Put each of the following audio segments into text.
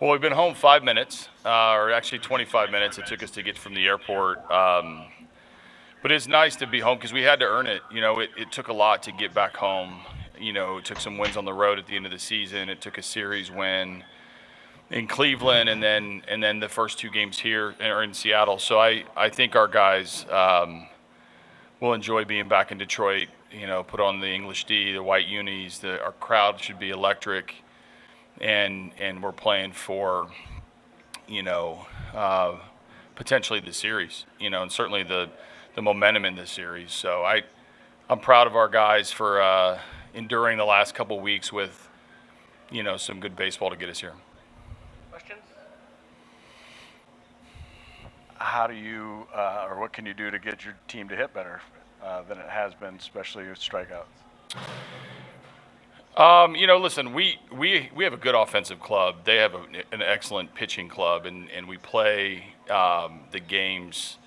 Well, we've been home 5 minutes, or actually 25 minutes it took us to get from the airport. But it's nice to be home because we had to earn it. It took a lot to get back home. It took some wins on the road at the end of the season. It took a series win in Cleveland, and then the first 2 games here or in Seattle. So I think our guys will enjoy being back in Detroit. Put on the English D, the white unis. Our crowd should be electric. And we're playing for, potentially the series, and certainly the momentum in this series. So I'm proud of our guys for enduring the last couple weeks with, some good baseball to get us here. Questions? How do you, or what can you do to get your team to hit better than it has been, especially with strikeouts? Listen, we have a good offensive club. They have an excellent pitching club, and we play the games,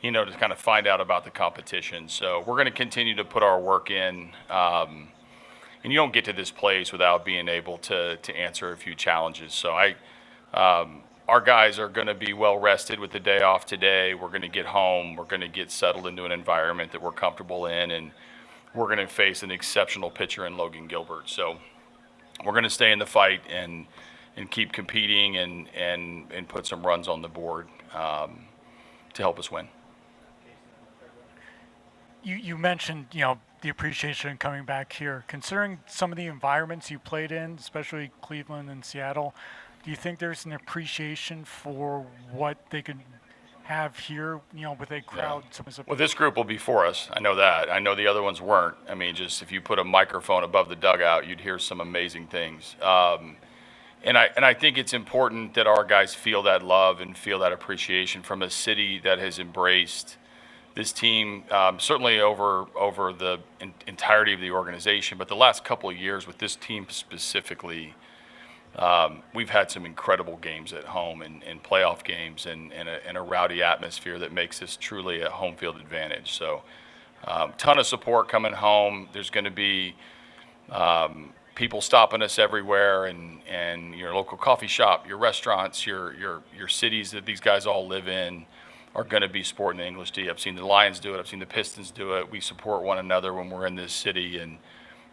to kind of find out about the competition. So we're going to continue to put our work in. And you don't get to this place without being able to answer a few challenges. So our guys are going to be well rested with the day off today. We're going to get home. We're going to get settled into an environment that we're comfortable in, and we're going to face an exceptional pitcher in Logan Gilbert. So we're going to stay in the fight and keep competing and put some runs on the board to help us win. You mentioned, the appreciation coming back here. Considering some of the environments you played in, especially Cleveland and Seattle, do you think there's an appreciation for what they could have here, with a crowd? Yeah. Well, this group will be for us. I know that. I know the other ones weren't. I mean, just if you put a microphone above the dugout, you'd hear some amazing things. And I think it's important that our guys feel that love and feel that appreciation from a city that has embraced this team, certainly over the entirety of the organization. But the last couple of years with this team specifically, we've had some incredible games at home and playoff games and a rowdy atmosphere that makes this truly a home field advantage. So ton of support coming home. There's going to be people stopping us everywhere, and your local coffee shop, your restaurants, your cities that these guys all live in are going to be sporting the English D. I've seen the Lions do it. I've seen the Pistons do it. We support one another when we're in this city, and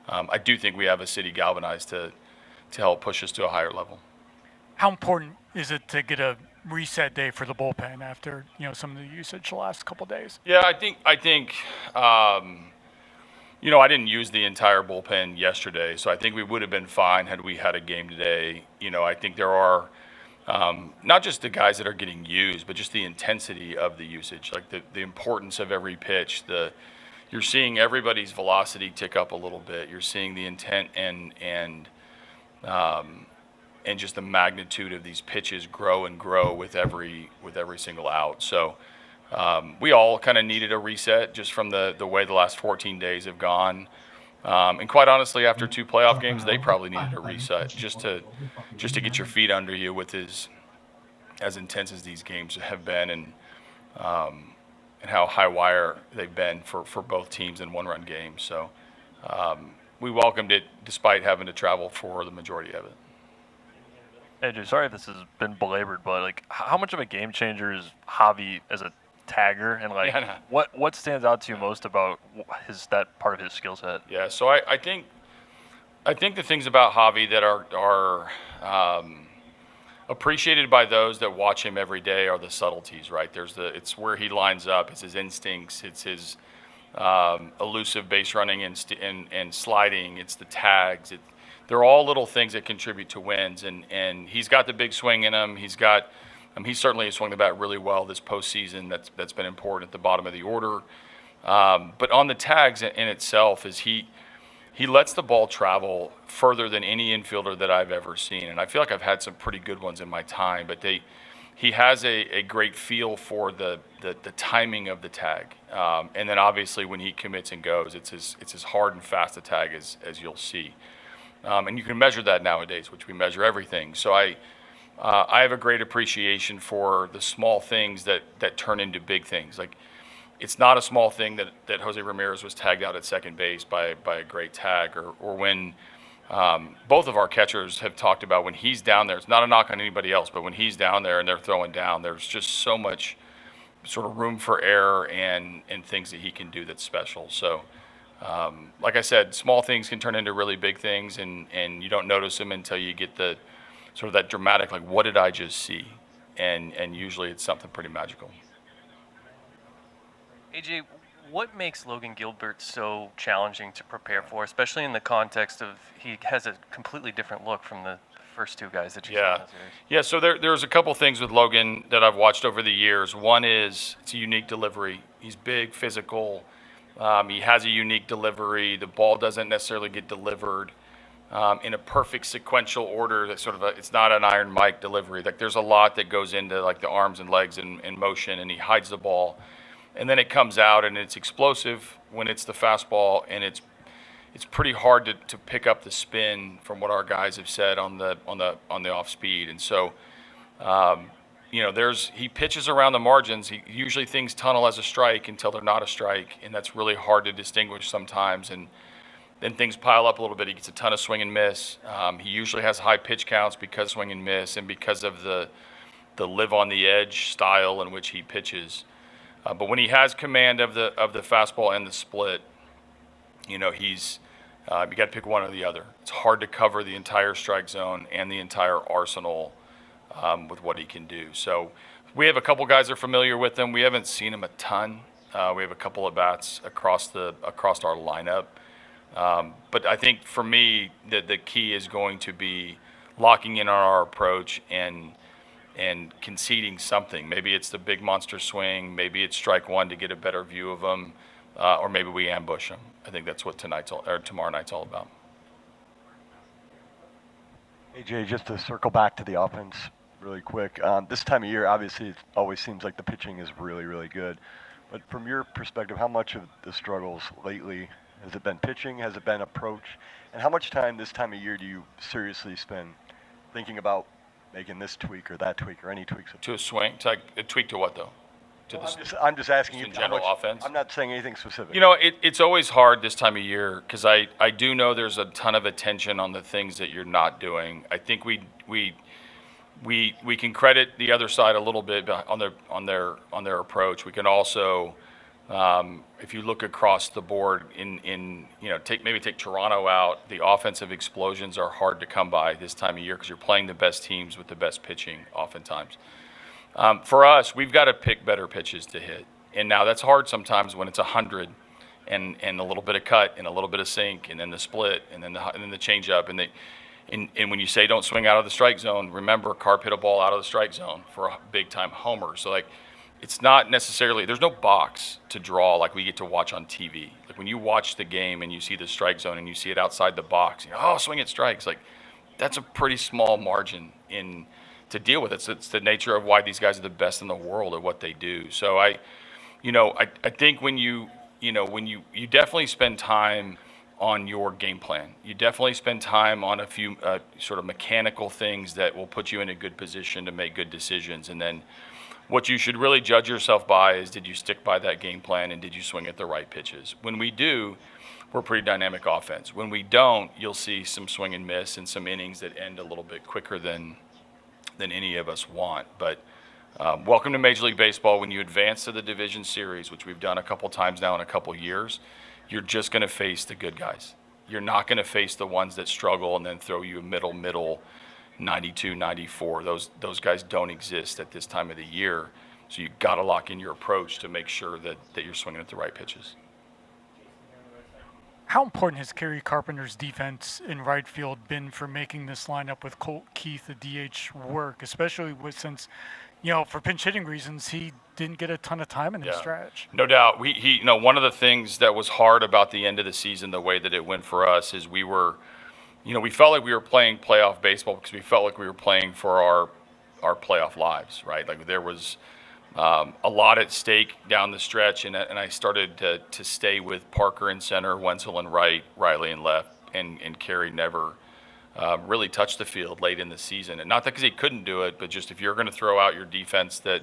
I do think we have a city galvanized to help push us to a higher level. How important is it to get a reset day for the bullpen after some of the usage the last couple of days? Yeah, I think I didn't use the entire bullpen yesterday, so I think we would have been fine had we had a game today. I think there are not just the guys that are getting used, but just the intensity of the usage, like the importance of every pitch. You're seeing everybody's velocity tick up a little bit. You're seeing the intent and just the magnitude of these pitches grow and grow with every single out. So we all kind of needed a reset just from the way the last 14 days have gone. And quite honestly, after 2 playoff games, they probably needed a reset just to get your feet under you with as intense as these games have been and how high wire they've been for both teams in one-run games. So we welcomed it despite having to travel for the majority of it. AJ, sorry if this has been belabored, but how much of a game changer is Javy as a tagger, and what stands out to you most about that part of his skill set? Yeah, so I think the things about Javy that are appreciated by those that watch him every day are the subtleties, right? It's where he lines up, it's his instincts, it's his elusive base running and sliding, it's the tags. They're all little things that contribute to wins, and he's got the big swing in him. He certainly has swung the bat really well this postseason. That's been important at the bottom of the order. But on the tags in itself, is he lets the ball travel further than any infielder that I've ever seen. And I feel like I've had some pretty good ones in my time. But he has a great feel for the timing of the tag. And then obviously when he commits and goes, it's as hard and fast a tag as you'll see. And you can measure that nowadays, which we measure everything. So I have a great appreciation for the small things that turn into big things. Like, it's not a small thing that Jose Ramirez was tagged out at second base by a great tag, or when both of our catchers have talked about when he's down there. It's not a knock on anybody else, but when he's down there and they're throwing down, there's just so much sort of room for error and things that he can do that's special. So, like I said, small things can turn into really big things, and you don't notice them until you get the sort of that dramatic, like, what did I just see? And usually it's something pretty magical. AJ, what makes Logan Gilbert so challenging to prepare for, especially in the context of he has a completely different look from the first two guys that you saw in the series? Yeah, so there's a couple things with Logan that I've watched over the years. One is it's a unique delivery. He's big, physical. He has a unique delivery. The ball doesn't necessarily get delivered in a perfect sequential order. That's sort of it's not an Iron Mike delivery. Like, there's a lot that goes into, like, the arms and legs and motion, and he hides the ball. And then it comes out, and it's explosive when it's the fastball, and it's pretty hard to pick up the spin from what our guys have said on the off speed. And so, he pitches around the margins. Usually things tunnel as a strike until they're not a strike, and that's really hard to distinguish sometimes. And then things pile up a little bit. He gets a ton of swing and miss. He usually has high pitch counts because swing and miss, and because of the live on the edge style in which he pitches. But when he has command of the fastball and the split, he's you got to pick one or the other. It's hard to cover the entire strike zone and the entire arsenal with what he can do. So we have a couple guys that are familiar with him. We haven't seen him a ton. We have a couple of bats across our lineup. But I think for me, the key is going to be locking in on our approach and conceding something. Maybe it's the big monster swing. Maybe it's strike one to get a better view of him, or maybe we ambush him. I think that's what tomorrow night's all about. AJ, just to circle back to the offense really quick. This time of year, obviously, it always seems like the pitching is really, really good. But from your perspective, how much of the struggles lately has it been pitching? Has it been approach? And how much time this time of year do you seriously spend thinking about making this tweak or that tweak or any tweaks? To a swing? To a tweak to what, though? I'm just asking you. In general offense? I'm not saying anything specific. It's always hard this time of year because I do know there's a ton of attention on the things that you're not doing. I think we can credit the other side a little bit on their approach. We can also, if you look across the board, take Toronto out. The offensive explosions are hard to come by this time of year because you're playing the best teams with the best pitching oftentimes. For us, we've got to pick better pitches to hit, and now that's hard sometimes when it's 100 and a little bit of cut and a little bit of sink and then the split and then the changeup and when you say don't swing out of the strike zone, remember Carp hit a ball out of the strike zone for a big time homer. So it's not necessarily, there's no box to draw like we get to watch on TV. Like when you watch the game and you see the strike zone and you see it outside the box, swing it strikes. Like that's a pretty small margin to deal with it. So it's the nature of why these guys are the best in the world at what they do. So I think when you definitely spend time on your game plan. You definitely spend time on a few sort of mechanical things that will put you in a good position to make good decisions. And then what you should really judge yourself by is, did you stick by that game plan and did you swing at the right pitches? When we do, we're pretty dynamic offense. When we don't, you'll see some swing and miss and some innings that end a little bit quicker than any of us want. But welcome to Major League Baseball. When you advance to the division series, which we've done a couple times now in a couple years, you're just going to face the good guys. You're not going to face the ones that struggle and then throw you a middle 92, 94. Those guys don't exist at this time of the year. So you've got to lock in your approach to make sure that you're swinging at the right pitches. How important has Kerry Carpenter's defense in right field been for making this lineup with Colt Keith, the DH, work, especially since, for pinch hitting reasons, he didn't get a ton of time in the stretch? No doubt. He one of the things that was hard about the end of the season, the way that it went for us, is we felt like we were playing playoff baseball because we felt like we were playing for our playoff lives, right? Like there was a lot at stake down the stretch, and I started to stay with Parker in center, Wenzel in right, Riley in left, and Kerry never really touched the field late in the season. And not that because he couldn't do it, but just if you're going to throw out your defense that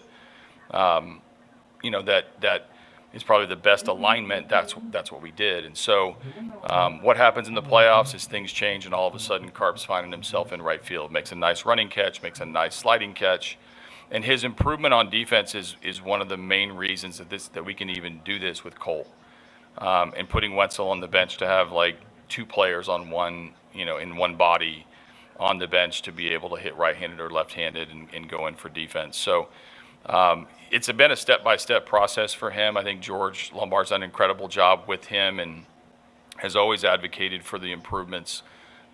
is probably the best alignment, that's what we did. And so what happens in the playoffs is things change, and all of a sudden Carp's finding himself in right field, makes a nice running catch, makes a nice sliding catch. And his improvement on defense is one of the main reasons that we can even do this with Cole. And putting Wetzel on the bench to have like two players on one, in one body on the bench to be able to hit right-handed or left-handed and go in for defense. So it's been a step-by-step process for him. I think George Lombard's done an incredible job with him and has always advocated for the improvements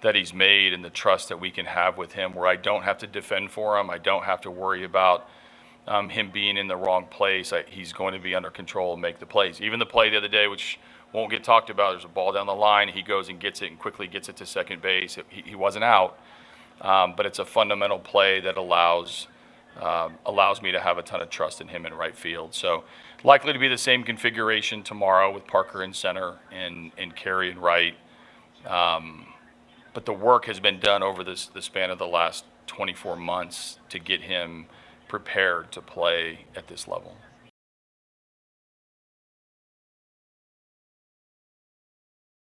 that he's made and the trust that we can have with him, where I don't have to defend for him. I don't have to worry about him being in the wrong place. He's going to be under control and make the plays. Even the play the other day, which won't get talked about, there's a ball down the line. He goes and gets it and quickly gets it to second base. He wasn't out, but it's a fundamental play that allows me to have a ton of trust in him in right field. So likely to be the same configuration tomorrow with Parker in center and Carey in right. But the work has been done over the span of the last 24 months to get him prepared to play at this level.